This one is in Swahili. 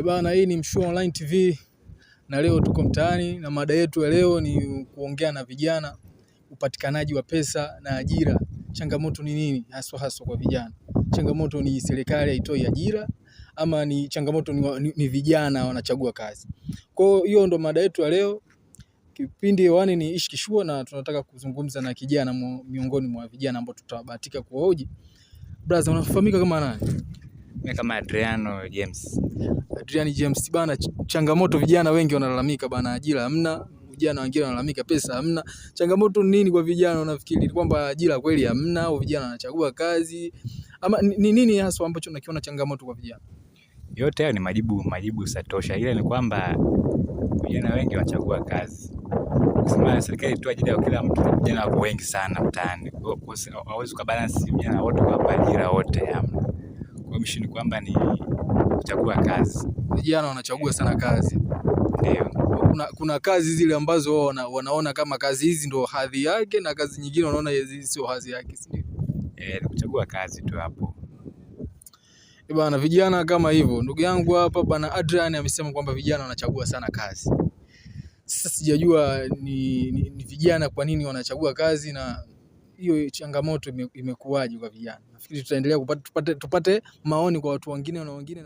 Bana, hii ni Mshua Online TV na leo tuko mtaani na mada yetu ya leo ni kuongea na vijana, upatikanaji wa pesa na ajira. Changamoto ni nini haswa kwa vijana? Changamoto ni serikali haitoi ajira ama ni changamoto ni vijana wanachagua kazi? Kwa hiyo ndo mada yetu ya leo. Kipindi hewani ni Ishi Kishua na tunataka kuzungumza na kijana miongoni mwa vijana ambao tutabahatika kuhoji. Brother, unafahamika kama nani? Mimi kama Adriano James. Adriano James bana, changamoto vijana wengi wanalalamika bana, ajira hamna. Vijana wengine wanalalamika pesa hamna. Changamoto ni nini kwa vijana? Unafikiri kwamba ajira kweli hamna au vijana wanachagua kazi? Ama ni nini hasa ambacho unakiona changamoto kwa vijana? Yote hayo ni majibu satosha. Ile ni kwamba vijana wengi wanachagua kazi. Kusema serikali itoe ajira kwa kila mtu, vijana wako wengi sana mtaani. Hawezi kubalance vijana wote kwa ajira wote hamna. Kwa mshini ni kwamba ni kuchagua kazi. Vijana wanachagua sana kazi. Ndio. Kuna kazi zile ambazo wanaona kama kazi hizi ndo hadhi yake na kazi nyingine wanaona hizi sio hadhi yake, sio? Ni kuchagua kazi tu hapo. Bana, vijana kama hivyo. Ndugu yangu hapa bana Adrian amesema kwamba vijana wanachagua sana kazi. Sasa sijajua ni vijana kwa nini wanachagua kazi, na hiyo changamoto imekuwaje kwa vijana. Nafikiri tutaendelea tupate maoni kwa watu wengine na wengine.